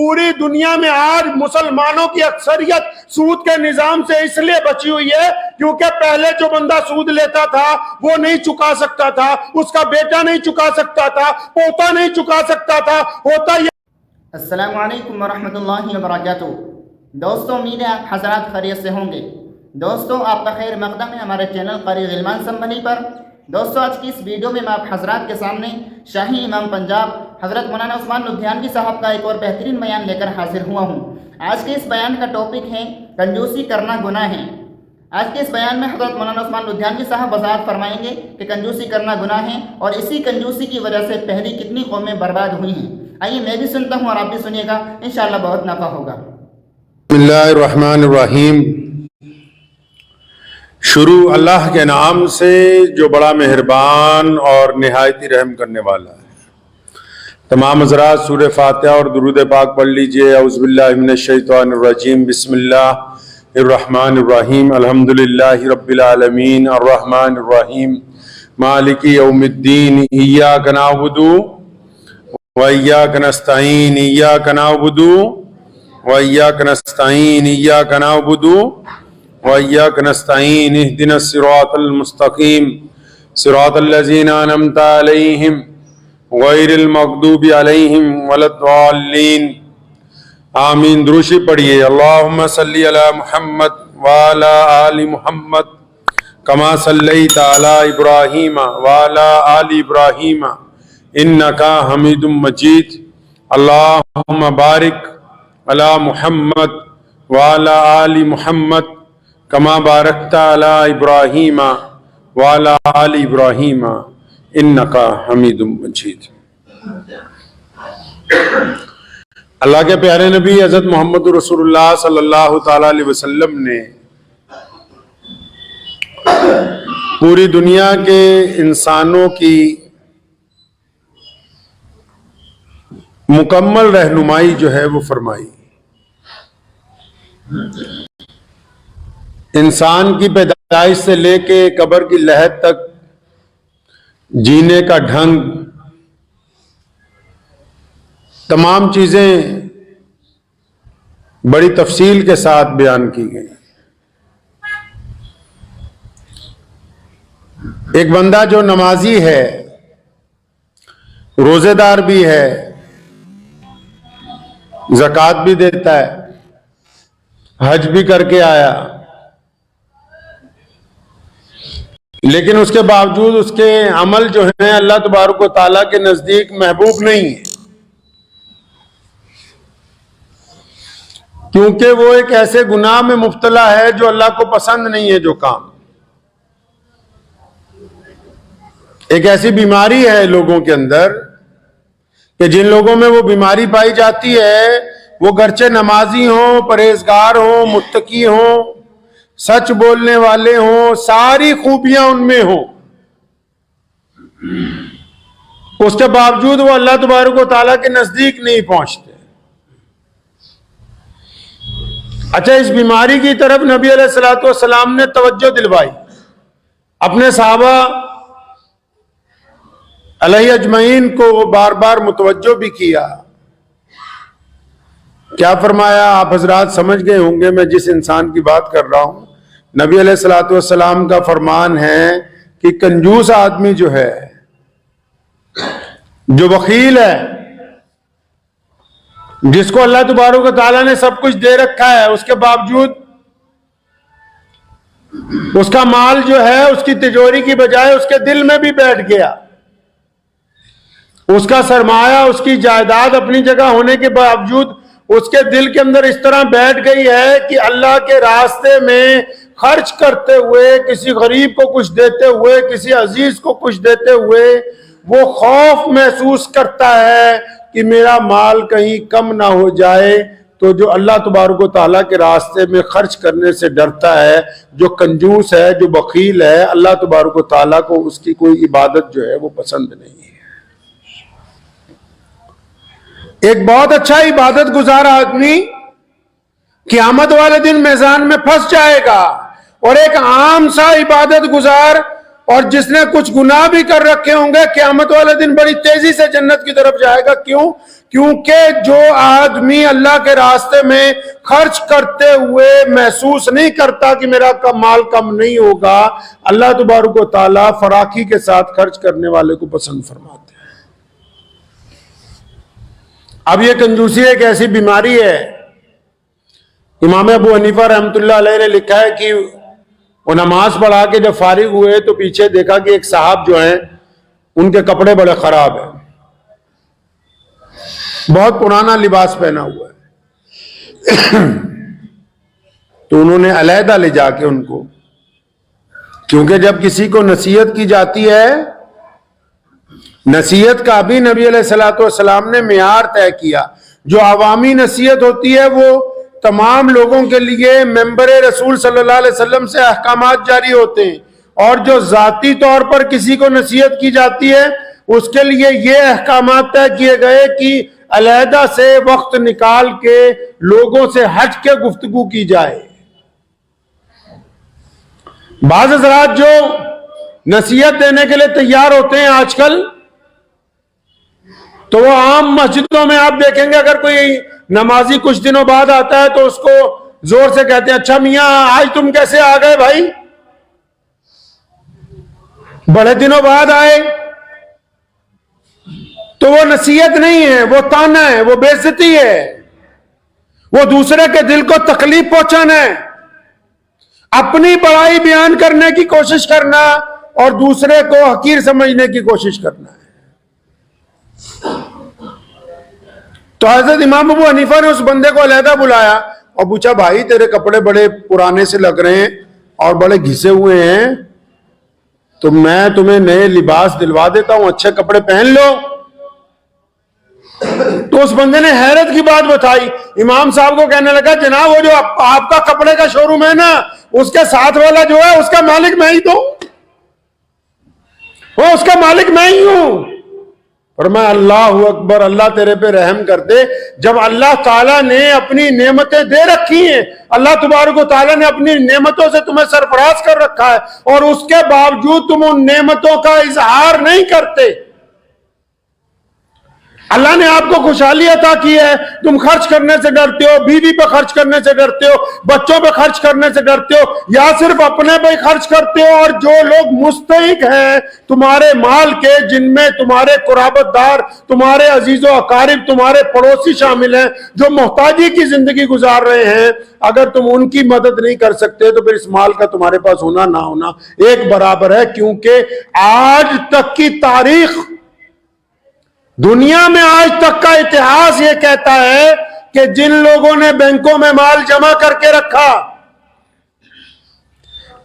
پوری دنیا میں آج مسلمانوں کی اکثریت سود کے نظام سے اس لیے بچی ہوئی ہے کیونکہ پہلے جو بندہ سود لیتا تھا وہ نہیں چکا سکتا تھا، اس کا بیٹا نہیں چکا سکتا تھا، پوتا نہیں چکا سکتا تھا، ہوتا یہ۔ السلام علیکم ورحمۃ اللہ وبرکاتہ۔ دوستو، امید ہے آپ حضرات خیریت سے ہوں گے۔ دوستو، آپ کا خیر مقدم ہے ہمارے چینل قاری غلمان سنبھلی پر۔ دوستو، آج کی اس ویڈیو میں آپ حضرات کے سامنے شاہی امام پنجاب حضرت مولانا عثمان لدھیانوی صاحب کا ایک اور بہترین بیان لے کر حاضر ہوا ہوں۔ آج کے اس بیان کا ٹاپک ہے کنجوسی کرنا گناہ ہے۔ آج کے اس بیان میں حضرت مولانا عثمان لدھیانوی صاحب وضاحت فرمائیں گے کہ کنجوسی کرنا گناہ ہے اور اسی کنجوسی کی وجہ سے پہلی کتنی قومیں برباد ہوئی ہیں۔ آئیے میں بھی سنتا ہوں اور آپ بھی سنیے گا، انشاءاللہ بہت نفع ہوگا۔ بسم اللہ الرحمن الرحیم۔ شروع اللہ کے نام سے جو بڑا مہربان اور نہایت رحم کرنے والا ہے۔ تمام حضرات سورہ فاتحہ اور درود پاک پڑھ لیجئے۔ اعوذ باللہ من الشیطان الرجیم، بسم اللہ الرحمن الرحیم، الحمدللہ رب العالمین، الرحمن الرحیم، مالک یوم الدین، ایاک نعبد وإياك نستعين، إياك نعبد وإياك نستعين، إياك نعبد وإياك نستعين، اهدنا الصراط المستقيم صراط الذين أنعمت عليهم غير المغضوب عليهم ولا الضالين آمین۔ دروشی پڑھیے۔ اللهم صل على محمد وعلى آل محمد كما صليت على إبراهيم وعلى آل إبراهيم انکا حمید مجید۔ اللہم بارک علی محمد وعلی آل محمد کما بارکت علی ابراہیم وعلی آل ابراہیم انکا حمید مجید۔ اللہ کے پیارے نبی حضرت محمد رسول اللہ صلی اللہ تعالی علیہ وسلم نے پوری دنیا کے انسانوں کی مکمل رہنمائی جو ہے وہ فرمائی۔ انسان کی پیدائش سے لے کے قبر کی لحد تک جینے کا ڈھنگ، تمام چیزیں بڑی تفصیل کے ساتھ بیان کی گئی۔ ایک بندہ جو نمازی ہے، روزے دار بھی ہے، زکوٰۃ بھی دیتا ہے، حج بھی کر کے آیا، لیکن اس کے باوجود اس کے عمل جو ہیں اللہ تبارک و تعالیٰ کے نزدیک محبوب نہیں ہے، کیونکہ وہ ایک ایسے گناہ میں مبتلا ہے جو اللہ کو پسند نہیں ہے۔ جو کام ایک ایسی بیماری ہے لوگوں کے اندر کہ جن لوگوں میں وہ بیماری پائی جاتی ہے وہ گرچہ نمازی ہوں، پرہیزگار ہوں، متقی ہوں، سچ بولنے والے ہوں، ساری خوبیاں ان میں ہوں، اس کے باوجود وہ اللہ تبارک و تعالیٰ کے نزدیک نہیں پہنچتے۔ اچھا، اس بیماری کی طرف نبی علیہ الصلوۃ والسلام نے توجہ دلوائی، اپنے صحابہ علیہ اجمعین کو بار بار متوجہ بھی کیا۔ کیا فرمایا؟ آپ حضرات سمجھ گئے ہوں گے میں جس انسان کی بات کر رہا ہوں۔ نبی علیہ الصلوۃ والسلام کا فرمان ہے کہ کنجوس آدمی جو ہے، جو بخیل ہے، جس کو اللہ تبارک و تعالیٰ نے سب کچھ دے رکھا ہے، اس کے باوجود اس کا مال جو ہے اس کی تجوری کی بجائے اس کے دل میں بھی بیٹھ گیا، اس کا سرمایہ، اس کی جائیداد اپنی جگہ ہونے کے باوجود اس کے دل کے اندر اس طرح بیٹھ گئی ہے کہ اللہ کے راستے میں خرچ کرتے ہوئے، کسی غریب کو کچھ دیتے ہوئے، کسی عزیز کو کچھ دیتے ہوئے وہ خوف محسوس کرتا ہے کہ میرا مال کہیں کم نہ ہو جائے۔ تو جو اللہ تبارک و تعالیٰ کے راستے میں خرچ کرنے سے ڈرتا ہے، جو کنجوس ہے، جو بخیل ہے، اللہ تبارک و تعالیٰ کو اس کی کوئی عبادت جو ہے وہ پسند نہیں ہے۔ ایک بہت اچھا عبادت گزار آدمی قیامت والے دن میزان میں پھنس جائے گا، اور ایک عام سا عبادت گزار اور جس نے کچھ گناہ بھی کر رکھے ہوں گے قیامت والے دن بڑی تیزی سے جنت کی طرف جائے گا. کیوں؟ کیونکہ جو آدمی اللہ کے راستے میں خرچ کرتے ہوئے محسوس نہیں کرتا کہ میرا مال کم نہیں ہوگا، اللہ تبارک و تعالیٰ فراخی کے ساتھ خرچ کرنے والے کو پسند فرماتے ہیں. اب یہ کنجوسی ایک ایسی بیماری ہے. امام ابو حنیفہ رحمۃ اللہ علیہ نے لکھا ہے کہ وہ نماز پڑھا کے جب فارغ ہوئے تو پیچھے دیکھا کہ ایک صاحب جو ہیں ان کے کپڑے بڑے خراب ہیں، بہت پرانا لباس پہنا ہوا ہے. تو انہوں نے علیحدہ لے جا کے ان کو، کیونکہ جب کسی کو نصیحت کی جاتی ہے، نصیحت کا بھی نبی علیہ الصلوۃ والسلام نے معیار طے کیا. جو عوامی نصیحت ہوتی ہے وہ تمام لوگوں کے لیے ممبر رسول صلی اللہ علیہ وسلم سے احکامات جاری ہوتے ہیں، اور جو ذاتی طور پر کسی کو نصیحت کی جاتی ہے اس کے لیے یہ احکامات طے کیے گئے کہ علیحدہ سے وقت نکال کے لوگوں سے ہٹ کے گفتگو کی جائے. بعض حضرات جو نصیحت دینے کے لیے تیار ہوتے ہیں آج کل، تو وہ عام مسجدوں میں آپ دیکھیں گے اگر کوئی نمازی کچھ دنوں بعد آتا ہے تو اس کو زور سے کہتے ہیں اچھا میاں آج تم کیسے آ گئے بھائی، بڑے دنوں بعد آئے. تو وہ نصیحت نہیں ہے، وہ طعنہ ہے، وہ بے عزتی ہے، وہ دوسرے کے دل کو تکلیف پہنچانا ہے. اپنی بڑائی بیان کرنے کی کوشش کرنا اور دوسرے کو حقیر سمجھنے کی کوشش کرنا ہے. تو حضرت امام ابو حنیفہ نے اس بندے کو علیحدہ بلایا اور پوچھا بھائی تیرے کپڑے بڑے پرانے سے لگ رہے ہیں اور بڑے گھسے ہوئے ہیں، تو میں تمہیں نئے لباس دلوا دیتا ہوں، اچھے کپڑے پہن لو. تو اس بندے نے حیرت کی بات بتائی. امام صاحب کو کہنے لگا جناب وہ جو آپ کا کپڑے کا شو روم ہے نا، اس کے ساتھ والا جو ہے اس کا مالک میں ہی تو، وہ اس کا مالک میں ہی ہوں. فرمایا اللہ اکبر، اللہ تیرے پہ رحم کر دے. جب اللہ تعالیٰ نے اپنی نعمتیں دے رکھی ہیں، اللہ تبارک و تعالیٰ نے اپنی نعمتوں سے تمہیں سرفراز کر رکھا ہے، اور اس کے باوجود تم ان نعمتوں کا اظہار نہیں کرتے. اللہ نے آپ کو خوشحالی عطا کی ہے، تم خرچ کرنے سے ڈرتے ہو، بیوی پہ خرچ کرنے سے ڈرتے ہو، بچوں پہ خرچ کرنے سے ڈرتے ہو، یا صرف اپنے پہ خرچ کرتے ہو. اور جو لوگ مستحق ہیں تمہارے مال کے، جن میں تمہارے قرابت دار، تمہارے عزیز و اقارب، تمہارے پڑوسی شامل ہیں، جو محتاجی کی زندگی گزار رہے ہیں، اگر تم ان کی مدد نہیں کر سکتے تو پھر اس مال کا تمہارے پاس ہونا نہ ہونا ایک برابر ہے. کیونکہ آج تک کی تاریخ، دنیا میں آج تک کا اتہاس یہ کہتا ہے کہ جن لوگوں نے بینکوں میں مال جمع کر کے رکھا،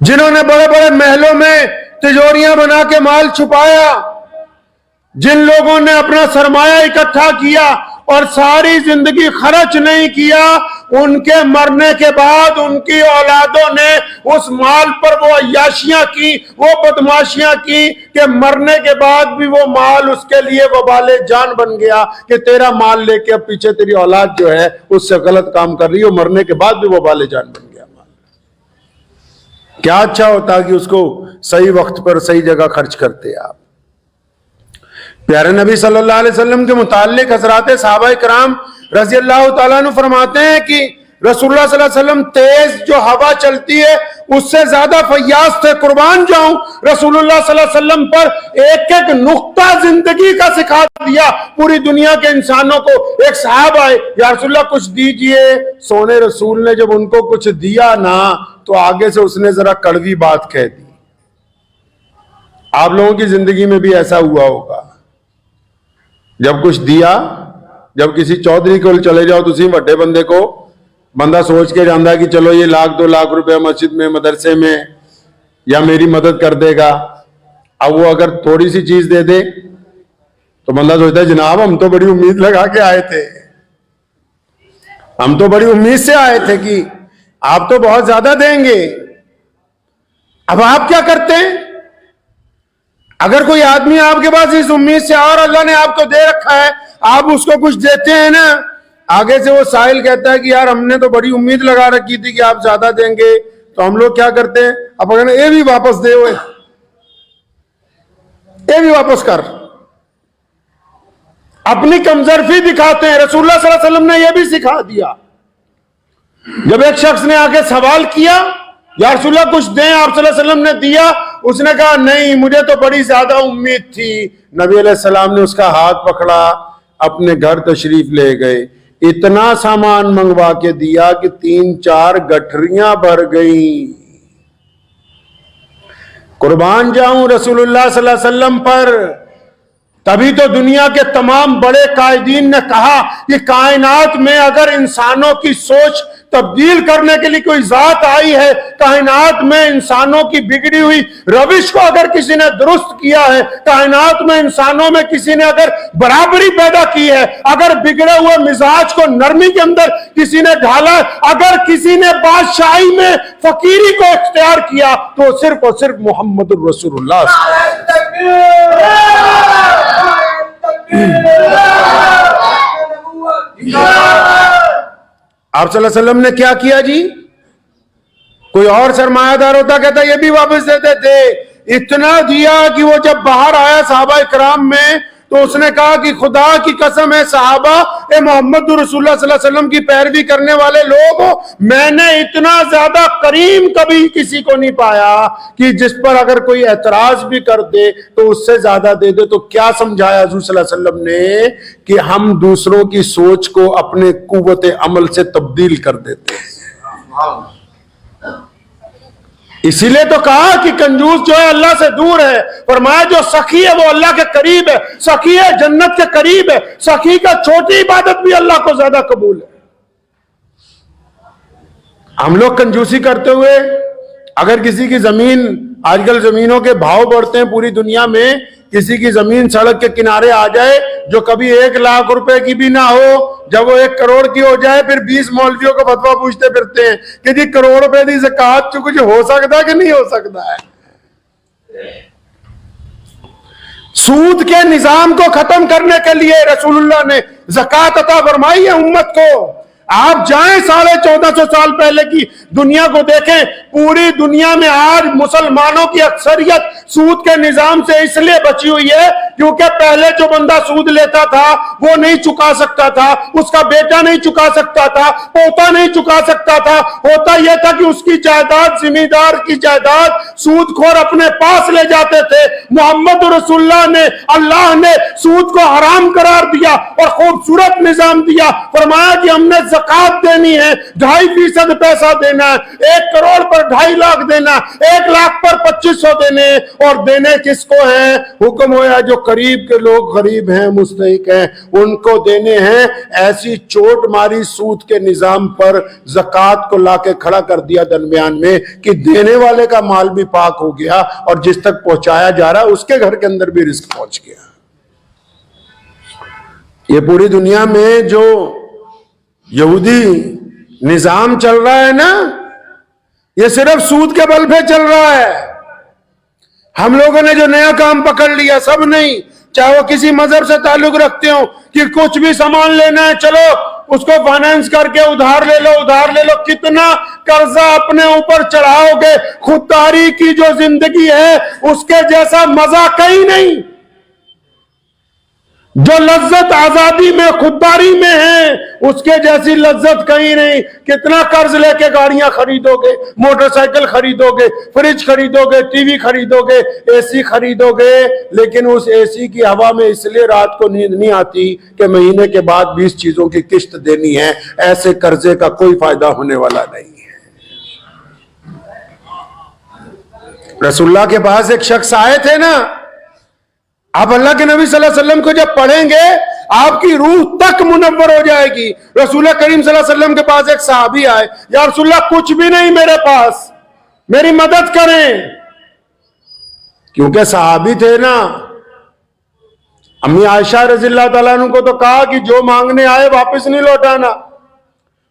جنہوں نے بڑے بڑے محلوں میں تجوریاں بنا کے مال چھپایا، جن لوگوں نے اپنا سرمایہ اکٹھا کیا اور ساری زندگی خرچ نہیں کیا، ان کے مرنے کے بعد ان کی اولادوں نے اس مال پر وہ عیاشیاں کی، وہ بدماشیاں کی کہ مرنے کے بعد بھی وہ مال اس کے لیے وبال جان بن گیا کہ تیرا مال لے کے اب پیچھے تیری اولاد جو ہے اس سے غلط کام کر رہی ہے، مرنے کے بعد بھی وبال جان بن گیا مال. کیا اچھا ہوتا کہ اس کو صحیح وقت پر صحیح جگہ خرچ کرتے آپ. پیارے نبی صلی اللہ علیہ وسلم کے متعلق حضرات صحابہ کرام رضی اللہ تعالیٰ عنہ فرماتے ہیں کہ رسول اللہ صلی اللہ علیہ وسلم تیز جو ہوا چلتی ہے اس سے زیادہ فیاض تھے. قربان جاؤں، رسول اللہ صلی اللہ علیہ وسلم پر ایک ایک نقطہ زندگی کا سکھا دیا پوری دنیا کے انسانوں کو. ایک صاحب آئے، یا رسول اللہ کچھ دیجئے. سونے رسول نے جب ان کو کچھ دیا نا تو آگے سے اس نے ذرا کڑوی بات کہہ دی. آپ لوگوں کی زندگی میں بھی ایسا ہوا ہوگا، جب کچھ دیا، جب کسی چودھری کو چلے جاؤ تو اسی بڑے بندے کو بندہ سوچ کے جاندہ ہے کہ چلو یہ 1,00,000 2,00,000 روپے مسجد میں، مدرسے میں یا میری مدد کر دے گا. اب وہ اگر تھوڑی سی چیز دے دے تو بندہ سوچتا ہے جناب ہم تو بڑی امید لگا کے آئے تھے، ہم تو بڑی امید سے آئے تھے کہ آپ تو بہت زیادہ دیں گے. اب آپ کیا کرتے ہیں؟ اگر کوئی آدمی آپ کے پاس اس امید سے اور اللہ نے آپ کو دے رکھا ہے، آپ اس کو کچھ دیتے ہیں نا، آگے سے وہ سائل کہتا ہے کہ یار ہم نے تو بڑی امید لگا رکھی تھی کہ آپ زیادہ دیں گے، تو ہم لوگ کیا کرتے ہیں؟ اب اگر یہ بھی واپس دے ہوئے یہ بھی واپس کر. اپنی کمزرفی دکھاتے ہیں. رسول اللہ صلی اللہ علیہ وسلم نے یہ بھی سکھا دیا. جب ایک شخص نے آگے سوال کیا یا رسول اللہ کچھ دیں, آپ صلی اللہ علیہ وسلم نے دیا, اس نے کہا نہیں مجھے تو بڑی زیادہ امید تھی. نبی علیہ السلام نے اس کا ہاتھ پکڑا, اپنے گھر تشریف لے گئے. اتنا سامان منگوا کے دیا کہ 3-4 گٹھریاں بھر گئیں. قربان جاؤں رسول اللہ صلی اللہ علیہ وسلم پر. تبھی تو دنیا کے تمام بڑے قائدین نے کہا کہ کائنات میں اگر انسانوں کی سوچ تبدیل کرنے کے لیے کوئی ذات آئی ہے, کائنات میں انسانوں کی بگڑی ہوئی روش کو اگر کسی نے درست کیا ہے, کائنات میں انسانوں میں کسی نے اگر برابری پیدا کی ہے, اگر بگڑے ہوئے مزاج کو نرمی کے اندر کسی نے ڈھالا ہے, اگر کسی نے بادشاہی میں فقیری کو اختیار کیا, تو صرف اور صرف محمد الرسول اللہ. آپ صلی اللہ علیہ وسلم نے کیا کیا جی؟ کوئی اور سرمایہ دار ہوتا کہتا یہ بھی واپس دیتے تھے. اتنا دیا کہ وہ جب باہر آیا صحابہ اکرام میں تو اس نے کہا کہ خدا کی قسم ہے صحابہ, اے محمد رسول اللہ صلی اللہ علیہ وسلم کی پیروی کرنے والے لوگ ہو, میں نے اتنا زیادہ کریم کبھی کسی کو نہیں پایا کہ جس پر اگر کوئی اعتراض بھی کر دے تو اس سے زیادہ دے دے. تو کیا سمجھایا حضور صلی اللہ علیہ وسلم نے کہ ہم دوسروں کی سوچ کو اپنے قوت عمل سے تبدیل کر دیتے ہیں. اسی لیے تو کہا کہ کنجوس جو ہے اللہ سے دور ہے, فرمایا جو سخی ہے وہ اللہ کے قریب ہے, سخی ہے جنت کے قریب ہے, سخی کا چھوٹی عبادت بھی اللہ کو زیادہ قبول ہے. ہم لوگ کنجوسی کرتے ہوئے اگر کسی کی زمین, آج کل زمینوں کے بھاؤ بڑھتے ہیں پوری دنیا میں, کسی کی زمین سڑک کے کنارے آ جائے جو کبھی 1 لاکھ روپے کی بھی نہ ہو, جب وہ 1 کروڑ کی ہو جائے پھر 20 مولویوں کو فتویٰ پوچھتے پھرتے ہیں کہ جی کروڑ روپے دی زکوٰۃ کچھ ہو سکتا کہ نہیں ہو سکتا ہے. سود کے نظام کو ختم کرنے کے لیے رسول اللہ نے زکوٰۃ عطا فرمائی ہے امت کو. آپ جائیں 1450 سال پہلے کی دنیا کو دیکھیں, پوری دنیا میں آج مسلمانوں کی اکثریت سود کے نظام سے اس لیے بچی ہوئی ہے کیونکہ پہلے جو بندہ سود لیتا تھا وہ نہیں چکا سکتا تھا, اس کا بیٹا نہیں چکا سکتا تھا, پوتا نہیں چکا سکتا تھا. ہوتا یہ تھا کہ اس کی جائیداد, ذمہ دار کی جائیداد سود خور اپنے پاس لے جاتے تھے. محمد رسول اللہ نے سود کو حرام قرار دیا اور خوبصورت نظام دیا. فرمایا کہ ہم نے زکوٰۃ دینی ہے, 2.5% پیسہ دینا ہے, 1 کروڑ پر 2.5 لاکھ دینا, 1 لاکھ پر 2500 دینے. اور دینے کس کو ہے؟ حکم ہوا جو قریب کے لوگ غریب ہیں, مستحق ہیں, ان کو دینے ہیں. ایسی چوٹ ماری سود کے نظام پر, زکوٰۃ کو لا کے کھڑا کر دیا درمیان میں کہ دینے والے کا مال بھی پاک ہو گیا اور جس تک پہنچایا جا رہا اس کے گھر کے اندر بھی رزق پہنچ گیا. یہ پوری دنیا میں جو یہودی نظام چل رہا ہے نا, یہ صرف سود کے بل پہ چل رہا ہے. ہم لوگوں نے جو نیا کام پکڑ لیا, سب نہیں, چاہے وہ کسی مذہب سے تعلق رکھتے ہوں کہ کچھ بھی سامان لینا ہے چلو اس کو فائنانس کر کے ادھار لے لو. کتنا قرضہ اپنے اوپر چڑھاؤ گے, خودداری کی جو زندگی ہے اس کے جیسا مزہ کہیں نہیں. جو لذت آزادی میں خودداری میں ہے اس کے جیسی لذت کہیں نہیں. کتنا قرض لے کے گاڑیاں خریدو گے, موٹر سائیکل خریدو گے, فریج خریدو گے, ٹی وی خریدو گے, اے سی خریدو گے, لیکن اس اے سی کی ہوا میں اس لیے رات کو نیند نہیں آتی کہ مہینے کے بعد 20 چیزوں کی قسط دینی ہے. ایسے قرضے کا کوئی فائدہ ہونے والا نہیں ہے. رسول اللہ کے پاس ایک شخص آئے تھے نا, آپ اللہ کے نبی صلی اللہ علیہ وسلم کو جب پڑھیں گے آپ کی روح تک منور ہو جائے گی. رسول کریم صلی اللہ علیہ وسلم کے پاس ایک صحابی آئے, یا رسول اللہ کچھ بھی نہیں میرے پاس, میری مدد کریں. کیونکہ صحابی تھے نا. امی عائشہ رضی اللہ تعالیٰ عنہ کو تو کہا کہ جو مانگنے آئے واپس نہیں لوٹانا,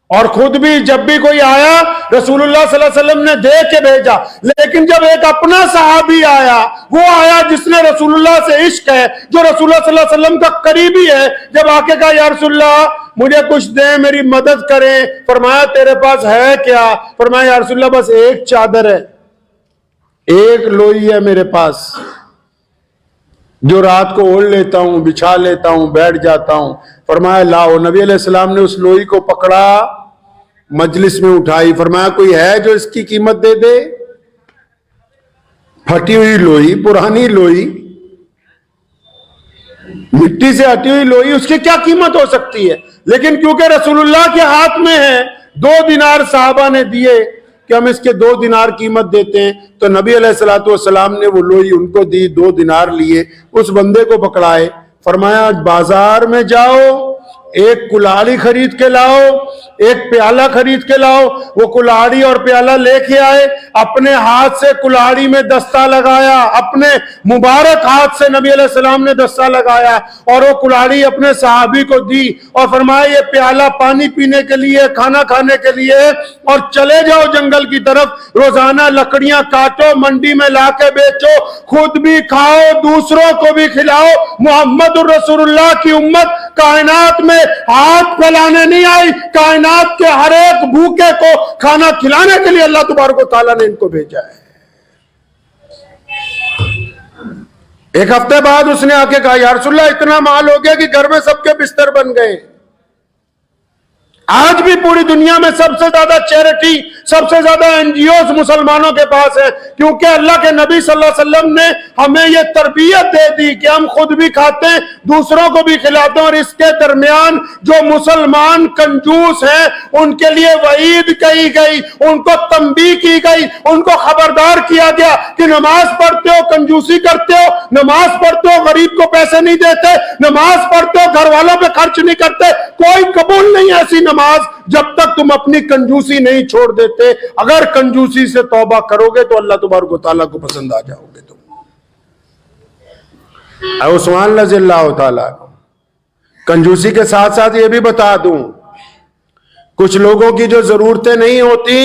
اور خود بھی جب بھی کوئی آیا رسول اللہ صلی اللہ علیہ وسلم نے دے کے بھیجا. لیکن جب ایک اپنا صحابی آیا, وہ آیا جس نے رسول اللہ سے عشق ہے, جو رسول اللہ صلی اللہ علیہ وسلم کا قریبی ہے, جب آ کے کہا یا رسول اللہ مجھے کچھ دیں, میری مدد کریں. فرمایا تیرے پاس ہے کیا؟ فرمایا یا رسول اللہ بس ایک چادر ہے, ایک لوئی ہے میرے پاس. جو رات کو اوڑھ لیتا ہوں، بچھا لیتا ہوں، بیٹھ جاتا ہوں. فرمایا لاؤ. نبی علیہ السلام نے اس لوئی کو پکڑا، مجلس میں اٹھائی. فرمایا کوئی ہے جو اس کی قیمت دے دے؟ پھٹی ہوئی لوئی، پرانی لوئی، مٹی سے ہٹی ہوئی لوئی، اس کی کیا قیمت ہو سکتی ہے؟ لیکن کیونکہ رسول اللہ کے ہاتھ میں ہے، 2 دینار صحابہ نے دیے کہ ہم اس کے 2 دینار قیمت دیتے ہیں. تو نبی علیہ السلام نے وہ لوئی ان کو دی، 2 دینار لیے، اس بندے کو پکڑائے. فرمایا بازار میں جاؤ، ایک کلاڑی خرید کے لاؤ، ایک پیالہ خرید کے لاؤ. وہ کلاڑی اور پیالہ لے کے آئے، اپنے ہاتھ سے کلاڑی میں دستہ لگایا، اپنے مبارک ہاتھ سے نبی علیہ السلام نے دستہ لگایا، اور وہ کلاڑی اپنے صحابی کو دی اور فرمایا یہ پیالہ پانی پینے کے لیے، کھانا کھانے کے لیے، اور چلے جاؤ جنگل کی طرف، روزانہ لکڑیاں کاٹو، منڈی میں لا کے بیچو، خود بھی کھاؤ، دوسروں کو بھی کھلاؤ. محمد الرسول اللہ کی امت کائنات میں ہاتھ پھیلانے نہیں آئی، کائنات کے ہر ایک بھوکے کو کھانا کھلانے کے لیے اللہ تبارک و تعالیٰ نے ان کو بھیجا ہے. ایک ہفتے بعد اس نے آ کے کہا یا رسول اللہ اتنا مال ہو گیا کہ گھر میں سب کے بستر بن گئے. آج بھی پوری دنیا میں سب سے زیادہ چیریٹی، سب سے زیادہ NGOs مسلمانوں کے پاس ہے، کیونکہ اللہ کے نبی صلی اللہ علیہ وسلم نے ہمیں یہ تربیت دے دی کہ ہم خود بھی کھاتے ہیں، دوسروں کو بھی کھلاتے ہیں. اور اس کے درمیان جو مسلمان کنجوس ہیں ان کے لیے وعید کہی گئی، ان کو تنبیہ کی گئی، ان کو خبردار کیا گیا کہ نماز پڑھتے ہو کنجوسی کرتے ہو، نماز پڑھتے ہو غریب کو پیسے نہیں دیتے، نماز پڑھتے ہو گھر والوں پہ خرچ نہیں کرتے، کوئی قبول نہیں ایسی نماز جب تک تم اپنی کنجوسی نہیں چھوڑ دیتے. اگر کنجوسی سے توبہ کرو گے تو اللہ تبارک و تعالیٰ کو پسند آ جاؤ گے. تم عثمان رضی اللہ تعالیٰ کنجوسی کے ساتھ ساتھ یہ بھی بتا دوں، کچھ لوگوں کی جو ضرورتیں نہیں ہوتی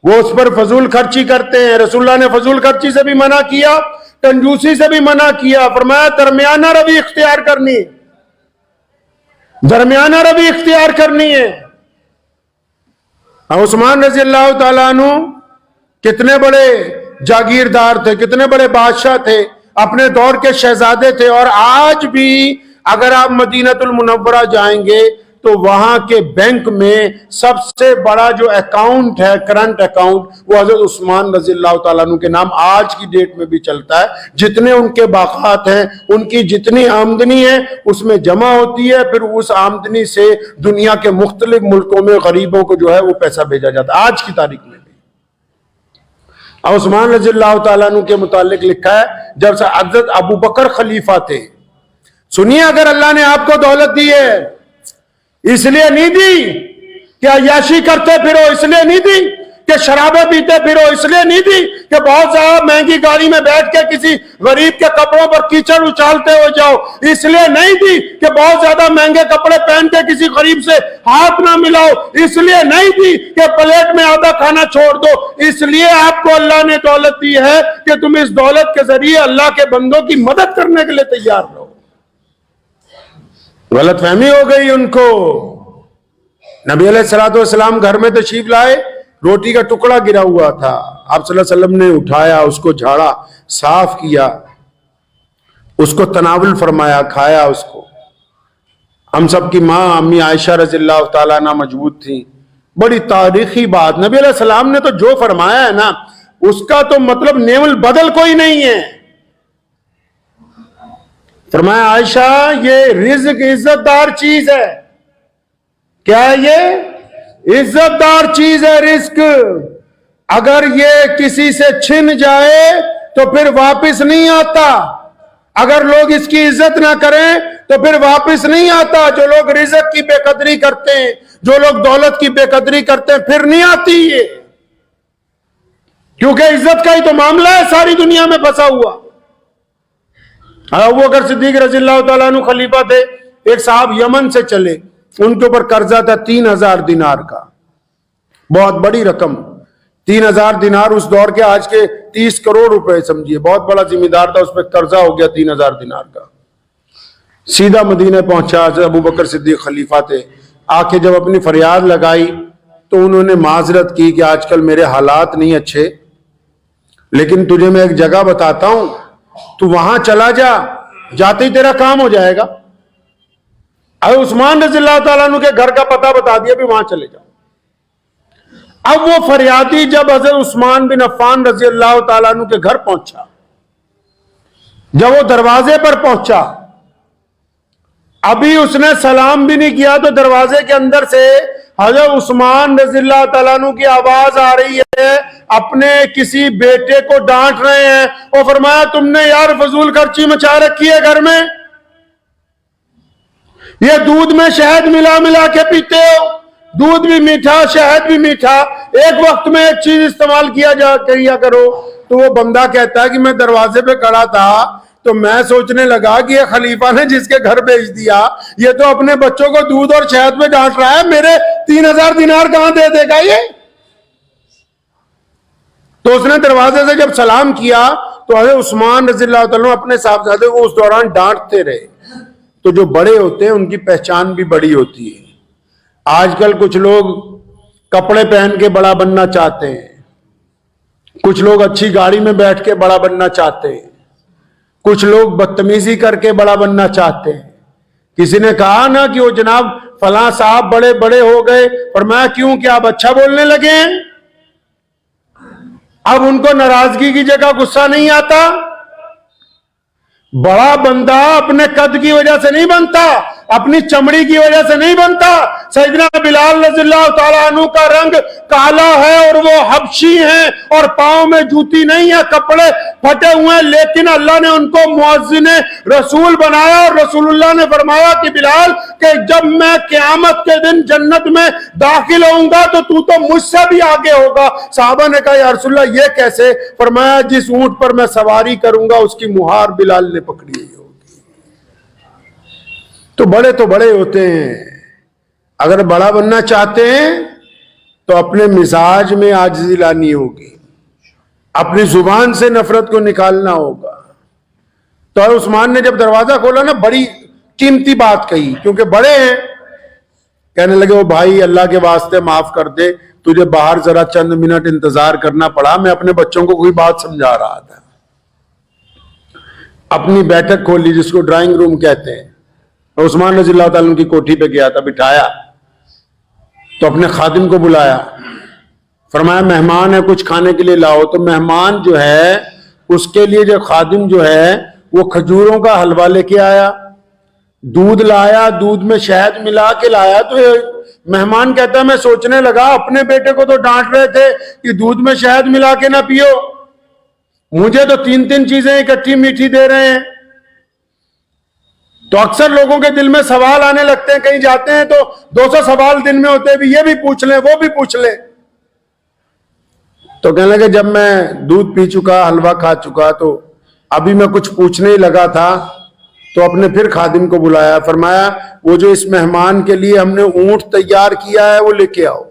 وہ اس پر فضول خرچی کرتے ہیں. رسول اللہ نے فضول خرچی سے بھی منع کیا، کنجوسی سے بھی منع کیا. فرمایا درمیانہ روی اختیار کرنی، درمیانہ روی اختیار کرنی ہے. عثمان رضی اللہ تعالیٰ عنہ کتنے بڑے جاگیردار تھے، کتنے بڑے بادشاہ تھے، اپنے دور کے شہزادے تھے. اور آج بھی اگر آپ مدینہ المنورہ جائیں گے تو وہاں کے بینک میں سب سے بڑا جو اکاؤنٹ ہے، کرنٹ اکاؤنٹ، وہ حضرت عثمان رضی اللہ تعالیٰ عنہ کے نام آج کی ڈیٹ میں بھی چلتا ہے. جتنے ان کے باقات ہیں، ان کی جتنی آمدنی ہے اس میں جمع ہوتی ہے، پھر اس آمدنی سے دنیا کے مختلف ملکوں میں غریبوں کو جو ہے وہ پیسہ بھیجا جاتا ہے آج کی تاریخ میں بھی. عثمان رضی اللہ تعالیٰ عنہ کے متعلق لکھا ہے جب سے حضرت ابو بکر خلیفہ تھے. سنیے، اگر اللہ نے آپ کو دولت دی ہے اس لیے نہیں دی کہ عیاشی کرتے پھرو، اس لیے نہیں دی کہ شرابیں پیتے پھرو، اس لیے نہیں دی کہ بہت زیادہ مہنگی گاڑی میں بیٹھ کے کسی غریب کے کپڑوں پر کیچڑ اچھالتے ہو جاؤ، اس لیے نہیں دی کہ بہت زیادہ مہنگے کپڑے پہن کے کسی غریب سے ہاتھ نہ ملاؤ، اس لیے نہیں دی کہ پلیٹ میں آدھا کھانا چھوڑ دو. اس لیے آپ کو اللہ نے دولت دی ہے کہ تم اس دولت کے ذریعے اللہ کے بندوں کی مدد کرنے کے لیے تیار رہو. غلط فہمی ہو گئی ان کو. نبی علیہ السلام گھر میں تشریف لائے، روٹی کا ٹکڑا گرا ہوا تھا، آپ صلی اللہ علیہ وسلم نے اٹھایا، اس کو جھاڑا، صاف کیا، اس کو تناول فرمایا، کھایا اس کو. ہم سب کی ماں امی عائشہ رضی اللہ تعالیٰ عنہ موجود تھی. بڑی تاریخی بات، نبی علیہ السلام نے تو جو فرمایا ہے نا اس کا تو مطلب نیم البدل کوئی نہیں ہے. فرمایا عائشہ یہ رزق عزت دار چیز ہے. کیا ہے یہ؟ عزت دار چیز ہے رزق. اگر یہ کسی سے چھن جائے تو پھر واپس نہیں آتا. اگر لوگ اس کی عزت نہ کریں تو پھر واپس نہیں آتا. جو لوگ رزق کی بے قدری کرتے ہیں، جو لوگ دولت کی بے قدری کرتے ہیں، پھر نہیں آتی یہ. کیونکہ عزت کا ہی تو معاملہ ہے ساری دنیا میں پھنسا ہوا. ابو بکر صدیق رضی اللہ تعالیٰ عنہ خلیفہ تھے. ایک صاحب یمن سے چلے، ان کے اوپر قرضہ تھا 3000 دینار کا، بہت بڑی رقم. 3000 دینار اس دور کے آج کے 30 کروڑ روپے سمجھیے. بہت بڑا ذمہ دار تھا، اس پہ قرضہ ہو گیا 3000 دینار کا. سیدھا مدینہ پہنچا. حضرت ابو بکر صدیق خلیفہ تھے. آ کے جب اپنی فریاد لگائی تو انہوں نے معذرت کی کہ آج کل میرے حالات نہیں اچھے، لیکن تجھے میں ایک جگہ بتاتا ہوں، تو وہاں چلا جا، جاتے ہی تیرا کام ہو جائے گا. اب عثمان رضی اللہ تعالیٰ عنہ کے گھر کا پتہ بتا دیا بھی وہاں چلے جاؤ. اب وہ فریادی جب حضرت عثمان بن عفان رضی اللہ تعالیٰ عنہ کے گھر پہنچا، جب وہ دروازے پر پہنچا، ابھی اس نے سلام بھی نہیں کیا تو دروازے کے اندر سے حضرت عثمان رضی اللہ تعالیٰ عنہ کی آواز آ رہی ہے، اپنے کسی بیٹے کو ڈانٹ رہے ہیں. اور فرمایا تم نے یار فضول خرچی مچا رکھی ہے گھر میں، یہ دودھ میں شہد ملا ملا کے پیتے ہو، دودھ بھی میٹھا شہد بھی میٹھا، ایک وقت میں ایک چیز استعمال کیا کرو. تو وہ بندہ کہتا ہے کہ میں دروازے پہ کھڑا تھا تو میں سوچنے لگا کہ یہ خلیفہ نے جس کے گھر بھیج دیا یہ تو اپنے بچوں کو دودھ اور شہد میں ڈانٹ رہا ہے، میرے 3000 دینار کہاں دے دے گا یہ. تو اس نے دروازے سے جب سلام کیا تو حضرت عثمان رضی اللہ تعالیٰ اپنے صاحبزادے کو اس دوران ڈانٹتے رہے. تو جو بڑے ہوتے ہیں ان کی پہچان بھی بڑی ہوتی ہے. آج کل کچھ لوگ کپڑے پہن کے بڑا بننا چاہتے ہیں، کچھ لوگ اچھی گاڑی میں بیٹھ کے بڑا بننا چاہتے ہیں، کچھ لوگ بدتمیزی کر کے بڑا بننا چاہتے ہیں. کسی نے کہا نا کہ وہ جناب فلاں صاحب بڑے بڑے ہو گئے، فرمایا کیوں، کہ آپ اچھا بولنے لگے ہیں؟ اب ان کو ناراضگی کی جگہ غصہ نہیں آتا. بڑا بندہ اپنے قد کی وجہ سے نہیں بنتا، اپنی چمڑی کی وجہ سے نہیں بنتا. سیدنا بلال رضی اللہ تعالیٰ عنہ کا رنگ کالا ہے اور وہ حبشی ہیں اور پاؤں میں جوتی نہیں ہے، کپڑے پھٹے ہوئے ہیں، لیکن اللہ نے ان کو مؤذن رسول بنایا. اور رسول اللہ نے فرمایا کہ بلال کہ جب میں قیامت کے دن جنت میں داخل ہوں گا تو مجھ سے بھی آگے ہوگا. صحابہ نے کہا یا رسول اللہ یہ کیسے؟ فرمایا جس اونٹ پر میں سواری کروں گا اس کی مہار بلال نے پکڑی ہوئی ہوگی. تو بڑے ہوتے ہیں. اگر بڑا بننا چاہتے ہیں تو اپنے مزاج میں عاجزی لانی ہوگی، اپنی زبان سے نفرت کو نکالنا ہوگا. تو عثمان نے جب دروازہ کھولا نا بڑی قیمتی بات کہی، کیونکہ بڑے ہیں. کہنے لگے وہ بھائی اللہ کے واسطے معاف کر دے، تجھے باہر ذرا چند منٹ انتظار کرنا پڑا، میں اپنے بچوں کو کوئی بات سمجھا رہا تھا. اپنی بیٹھک کھولی جس کو ڈرائنگ روم کہتے ہیں. عثمان رضی اللہ تعالیٰ کی کوٹھی پہ گیا تھا، بٹھایا تو اپنے خادم کو بلایا، فرمایا مہمان ہے کچھ کھانے کے لیے لاؤ. تو مہمان جو ہے اس کے لیے جو خادم جو ہے وہ کھجوروں کا حلوہ لے کے آیا، دودھ لایا، دودھ میں شہد ملا کے لایا. تو مہمان کہتا ہے میں سوچنے لگا اپنے بیٹے کو تو ڈانٹ رہے تھے کہ دودھ میں شہد ملا کے نہ پیو، مجھے تو 3 چیزیں اکٹھی میٹھی دے رہے ہیں. تو اکثر لوگوں کے دل میں سوال آنے لگتے ہیں، کہیں جاتے ہیں تو 200 سوال دن میں ہوتے ہیں، بھی یہ بھی پوچھ لیں وہ بھی پوچھ لیں. تو کہنے لگے جب میں دودھ پی چکا، حلوہ کھا چکا، تو ابھی میں کچھ پوچھنے ہی لگا تھا. تو اپنے پھر خادم کو بلایا، فرمایا وہ جو اس مہمان کے لیے ہم نے اونٹ تیار کیا ہے وہ لے کے آؤ.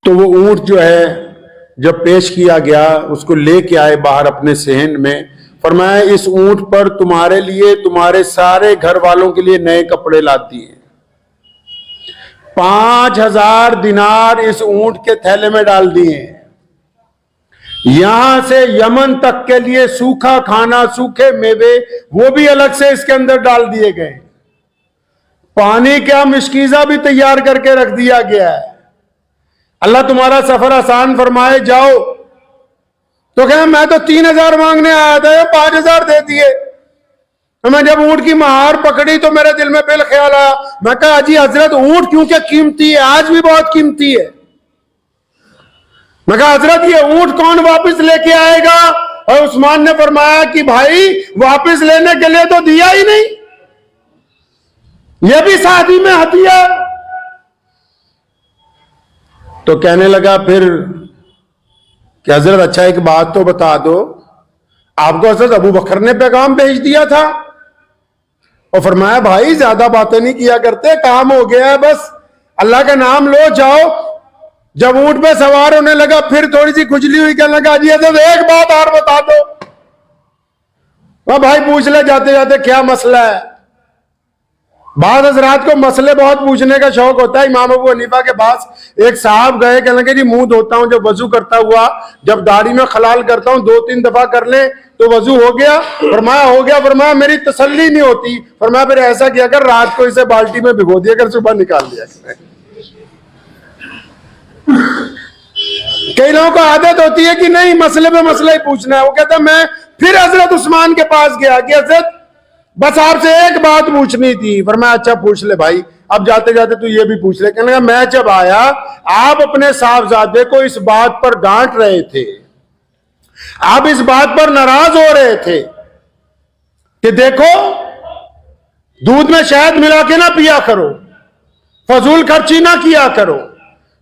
تو وہ اونٹ جو ہے جب پیش کیا گیا اس کو لے کے آئے باہر اپنے صحن میں. فرمایا اس اونٹ پر تمہارے لیے تمہارے سارے گھر والوں کے لیے نئے کپڑے لاتی ہیں. 5000 دینار اس اونٹ کے تھیلے میں ڈال دیے ہیں. یہاں سے یمن تک کے لیے سوکھا کھانا، سوکھے میوے وہ بھی الگ سے اس کے اندر ڈال دیے گئے. پانی کا مشکیزہ بھی تیار کر کے رکھ دیا گیا ہے. اللہ تمہارا سفر آسان فرمائے، جاؤ. تو کہا میں تو 3000 مانگنے آیا تھا، 5000 دے دیے. میں جب اونٹ کی مہار پکڑی تو میرے دل میں پہلے خیال آیا، میں کہا جی حضرت اونٹ کیونکہ قیمتی ہے، آج بھی بہت قیمتی ہے. میں کہا حضرت یہ اونٹ کون واپس لے کے آئے گا؟ اور عثمان نے فرمایا کہ بھائی واپس لینے کے لیے تو دیا ہی نہیں، یہ بھی شادی میں ہدیہ. تو کہنے لگا پھر کہ حضرت اچھا ایک بات تو بتا دو، آپ کو حضرت ابو بکر نے پیغام بھیج دیا تھا؟ اور فرمایا بھائی زیادہ باتیں نہیں کیا کرتے، کام ہو گیا ہے، بس اللہ کا نام لو، جاؤ. جب اونٹ پہ سوار ہونے لگا پھر تھوڑی سی کھجلی ہوئی، کہنے لگا جی حضرت ایک بات اور بتا دو. بھائی پوچھ لے جاتے جاتے کیا مسئلہ ہے؟ بعض حضرات کو مسئلے بہت پوچھنے کا شوق ہوتا ہے. امام ابو حنیفہ کے پاس ایک صاحب گئے, کہنے لگے جی منہ دھوتا ہوں جب وضو کرتا ہوا, جب داڑھی میں خلال کرتا ہوں 2-3 دفعہ کر لیں تو وضو ہو گیا؟ فرمایا ہو گیا. فرمایا میری تسلی نہیں ہوتی. فرمایا پھر ایسا کیا کر رات کو اسے بالٹی میں بھگو دیا کر, صبح نکال دیا کر. کئی لوگوں کو عادت ہوتی ہے کہ نہیں مسئلے پہ مسئلہ ہی پوچھنا ہے. وہ کہتا میں پھر حضرت عثمان کے پاس گیا کہ حضرت بس آپ سے ایک بات پوچھنی تھی. فرمایا اچھا پوچھ لے بھائی, اب جاتے جاتے تو یہ بھی پوچھ لے. کہنے لگا میں جب آیا آپ اپنے صاحبزادے کو اس بات پر ڈانٹ رہے تھے, آپ اس بات پر ناراض ہو رہے تھے کہ دیکھو دودھ میں شہد ملا کے نہ پیا کرو, فضول خرچی نہ کیا کرو.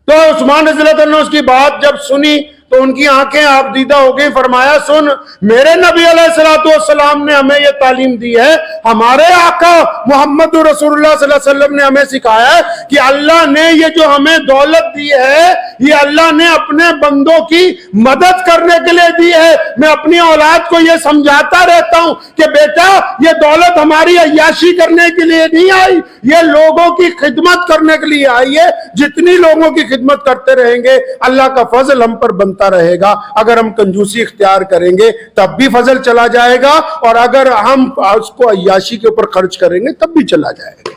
تو عثمان رضی اللہ عنہ نے اس کی بات جب سنی تو ان کی آنکھیں آپ دیدہ ہو گئی. فرمایا سن, میرے نبی علیہ الصلوۃ والسلام نے ہمیں یہ تعلیم دی ہے, ہمارے آقا محمد رسول اللہ صلی اللہ علیہ وسلم نے ہمیں سکھایا ہے کہ اللہ نے یہ جو ہمیں دولت دی ہے یہ اللہ نے اپنے بندوں کی مدد کرنے کے لیے دی ہے. میں اپنی اولاد کو یہ سمجھاتا رہتا ہوں کہ بیٹا یہ دولت ہماری عیاشی کرنے کے لیے نہیں آئی, یہ لوگوں کی خدمت کرنے کے لیے آئی ہے. جتنی لوگوں کی خدمت کرتے رہیں گے اللہ کا فضل ہم پر بنتا رہے گا. اگر ہم کنجوسی اختیار کریں گے تب بھی فضل چلا جائے گا, اور اگر ہم اس کو عیاشی کے اوپر خرچ کریں گے تب بھی چلا جائے گا.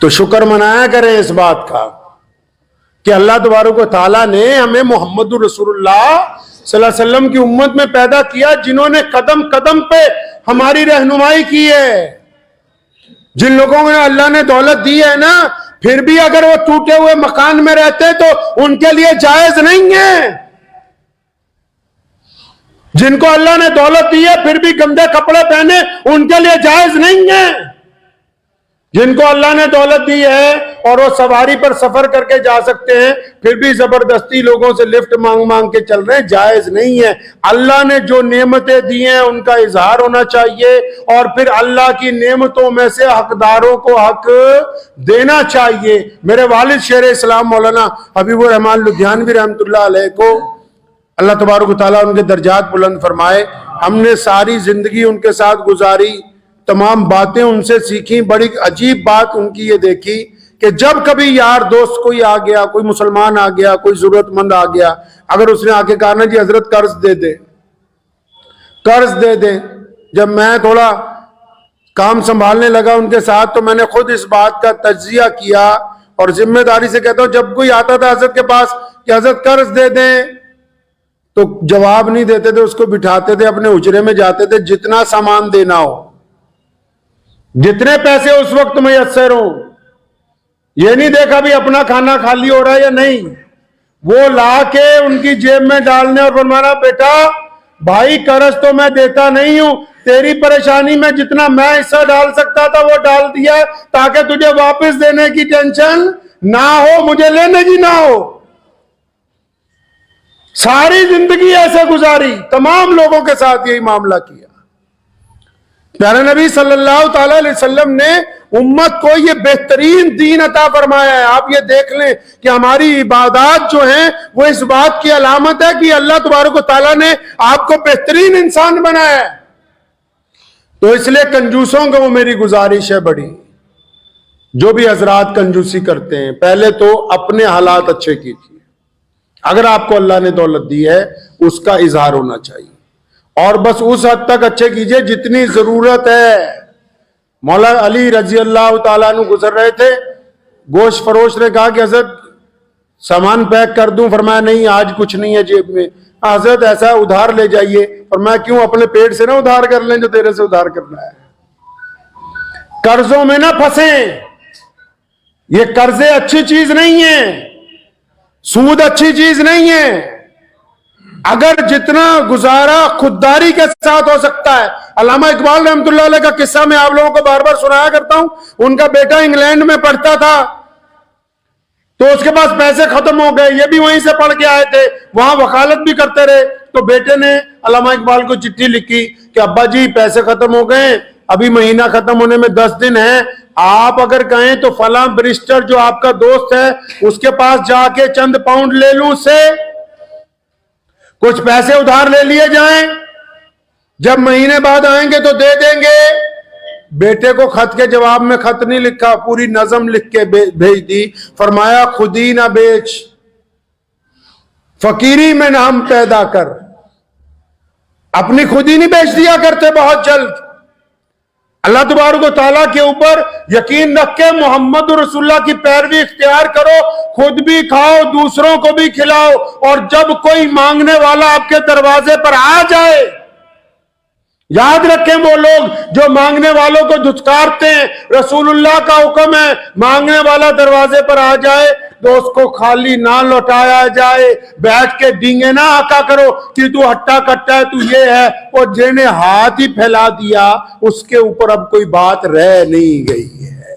تو شکر منایا کریں اس بات کا کہ اللہ تبارک و تعالیٰ نے ہمیں محمد رسول اللہ صلی اللہ علیہ وسلم کی امت میں پیدا کیا, جنہوں نے قدم قدم پہ ہماری رہنمائی کی ہے. جن لوگوں کو اللہ نے دولت دی ہے نا, پھر بھی اگر وہ ٹوٹے ہوئے مکان میں رہتے تو ان کے لیے جائز نہیں ہے. جن کو اللہ نے دولت دی ہے پھر بھی گندے کپڑے پہنے ان کے لیے جائز نہیں ہے. جن کو اللہ نے دولت دی ہے اور وہ سواری پر سفر کر کے جا سکتے ہیں پھر بھی زبردستی لوگوں سے لفٹ مانگ مانگ کے چل رہے ہیں, جائز نہیں ہے. اللہ نے جو نعمتیں دی ہیں ان کا اظہار ہونا چاہیے, اور پھر اللہ کی نعمتوں میں سے حقداروں کو حق دینا چاہیے. میرے والد شیخ اسلام مولانا حبیب الرحمان لدھیانوی رحمۃ اللہ علیہ کو اللہ تبارک و تعالیٰ ان کے درجات بلند فرمائے, ہم نے ساری زندگی ان کے ساتھ گزاری, تمام باتیں ان سے سیکھی. بڑی عجیب بات ان کی یہ دیکھی کہ جب کبھی یار دوست کوئی آ گیا, کوئی مسلمان آ گیا, کوئی ضرورت مند آ گیا, اگر اس نے آ کے کہا نا جی حضرت قرض دے دے, قرض دے دے. جب میں تھوڑا کام سنبھالنے لگا ان کے ساتھ تو میں نے خود اس بات کا تجزیہ کیا اور ذمہ داری سے کہتا ہوں, جب کوئی آتا تھا حضرت کے پاس کہ حضرت قرض دے دیں تو جواب نہیں دیتے تھے, اس کو بٹھاتے تھے, اپنے حجرے میں جاتے تھے, جتنا سامان دینا ہو, جتنے پیسے اس وقت میسر ہوں, یہ نہیں دیکھا بھی اپنا کھانا خالی ہو رہا ہے یا نہیں, وہ لا کے ان کی جیب میں ڈالنے اور فرمانا بیٹا بھائی قرض تو میں دیتا نہیں ہوں, تیری پریشانی میں جتنا میں حصہ ڈال سکتا تھا وہ ڈال دیا تاکہ تجھے واپس دینے کی ٹینشن نہ ہو, مجھے لینے کی نہ ہو. ساری زندگی ایسے گزاری, تمام لوگوں کے ساتھ یہی معاملہ کیا. پیارے نبی صلی اللہ تعالی علیہ وسلم نے امت کو یہ بہترین دین عطا فرمایا ہے. آپ یہ دیکھ لیں کہ ہماری عبادات جو ہیں وہ اس بات کی علامت ہے کہ اللہ تبارک و تعالیٰ نے آپ کو بہترین انسان بنایا ہے. تو اس لیے کنجوسوں کو وہ میری گزارش ہے بڑی, جو بھی حضرات کنجوسی کرتے ہیں پہلے تو اپنے حالات اچھے کیجیے. اگر آپ کو اللہ نے دولت دی ہے اس کا اظہار ہونا چاہیے, اور بس اس حد تک اچھے کیجئے جتنی ضرورت ہے. مولا علی رضی اللہ تعالیٰ عنہ گزر رہے تھے, گوشت فروش نے کہا کہ حضرت سامان پیک کر دوں, فرمایا نہیں آج کچھ نہیں ہے جیب میں. حضرت ایسا ادھار لے جائیے, فرمایا کیوں, اپنے پیٹ سے نہ ادھار کر لیں جو تیرے سے ادھار کرنا ہے. قرضوں میں نہ پھنسیں, یہ قرضے اچھی چیز نہیں ہے, سود اچھی چیز نہیں ہے. اگر جتنا گزارا خودداری کے ساتھ ہو سکتا ہے. علامہ اقبال رحمۃ اللہ علیہ کا قصہ میں آپ لوگوں کو بار بار سنایا کرتا ہوں. ان کا بیٹا انگلینڈ میں پڑھتا تھا تو اس کے پاس پیسے ختم ہو گئے, یہ بھی وہیں سے پڑھ کے آئے تھے, وہاں وکالت بھی کرتے رہے. تو بیٹے نے علامہ اقبال کو چٹھی لکھی کہ ابا جی پیسے ختم ہو گئے, ابھی مہینہ ختم ہونے میں 10 دن ہیں, آپ اگر کہیں تو فلاں برسٹر جو آپ کا دوست ہے اس کے پاس جا کے چند پاؤنڈ لے لوں, اس سے کچھ پیسے ادھار لے لیے جائیں, جب مہینے بعد آئیں گے تو دے دیں گے. بیٹے کو خط کے جواب میں خط نہیں لکھا, پوری نظم لکھ کے بھیج دی. فرمایا خودی نہ بیچ, فقیری میں نام پیدا کر. اپنی خودی نہیں بیچ دیا کرتے بہت جلد. اللہ تبارک و تعالیٰ کے اوپر یقین رکھ کے محمد رسول اللہ کی پیروی اختیار کرو, خود بھی کھاؤ دوسروں کو بھی کھلاؤ, اور جب کوئی مانگنے والا آپ کے دروازے پر آ جائے, یاد رکھیں وہ لوگ جو مانگنے والوں کو دھتکارتے ہیں, رسول اللہ کا حکم ہے مانگنے والا دروازے پر آ جائے تو اس کو خالی نہ لوٹایا جائے, بیٹھ کے ڈینگے نہ آکا کرو کہ تو ہٹا کٹا ہے, تو یہ ہے. اور جنہیں ہاتھ ہی پھیلا دیا اس کے اوپر اب کوئی بات رہ نہیں گئی ہے.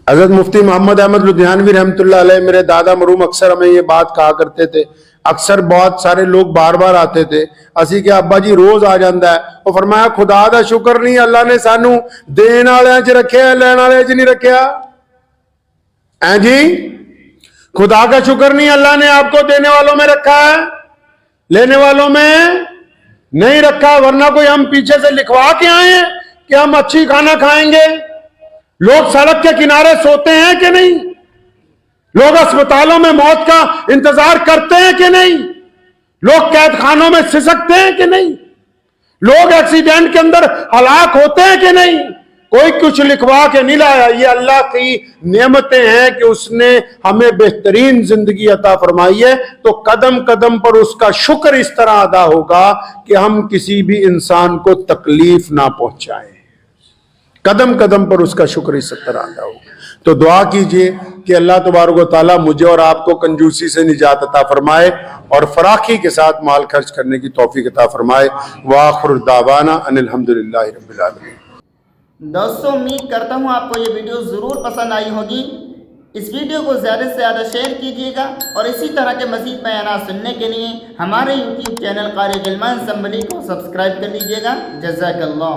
حضرت مفتی محمد احمد لدھیانوی رحمۃ اللہ علیہ, میرے دادا مرحوم, اکثر ہمیں یہ بات کہا کرتے تھے. اکثر بہت سارے لوگ بار بار آتے تھے, اسی کہ ابا جی روز آ جاندہ ہے. وہ فرمایا خدا دا شکر نہیں, اللہ نے سانو دین والے چ رکھیا, لین والے چ نہیں رکھیا. جی خدا کا شکر نہیں, اللہ نے آپ کو دینے والوں میں رکھا ہے, لینے والوں میں نہیں رکھا. ورنہ کوئی ہم پیچھے سے لکھوا کے آئے ہیں کہ ہم اچھی کھانا کھائیں گے. لوگ سڑک کے کنارے سوتے ہیں کہ نہیں؟ لوگ اسپتالوں میں موت کا انتظار کرتے ہیں کہ نہیں؟ لوگ قید خانوں میں سسکتے ہیں کہ نہیں؟ لوگ ایکسیڈنٹ کے اندر ہلاک ہوتے ہیں کہ نہیں؟ کوئی کچھ لکھوا کے نہیں لایا. یہ اللہ کی نعمتیں ہیں کہ اس نے ہمیں بہترین زندگی عطا فرمائی ہے. تو قدم قدم پر اس کا شکر اس طرح ادا ہوگا کہ ہم کسی بھی انسان کو تکلیف نہ پہنچائیں. قدم قدم پر اس کا شکر اس طرح ادا ہوگا. تو دعا کیجئے کہ اللہ تبارک و تعالیٰ مجھے اور آپ کو کنجوسی سے نجات عطا فرمائے اور فراخی کے ساتھ مال خرچ کرنے کی توفیق عطا فرمائے. وآخر دعوانا ان الحمدللہ رب العالمین. دوستوں امید کرتا ہوں آپ کو یہ ویڈیو ضرور پسند آئی ہوگی. اس ویڈیو کو زیادہ سے زیادہ شیئر کیجیے گا, اور اسی طرح کے مزید بیانات سننے کے لیے ہمارے یوٹیوب چینل قاری غلمان اسمبلی کو سبسکرائب کر لیجیے گا. جزاک اللہ.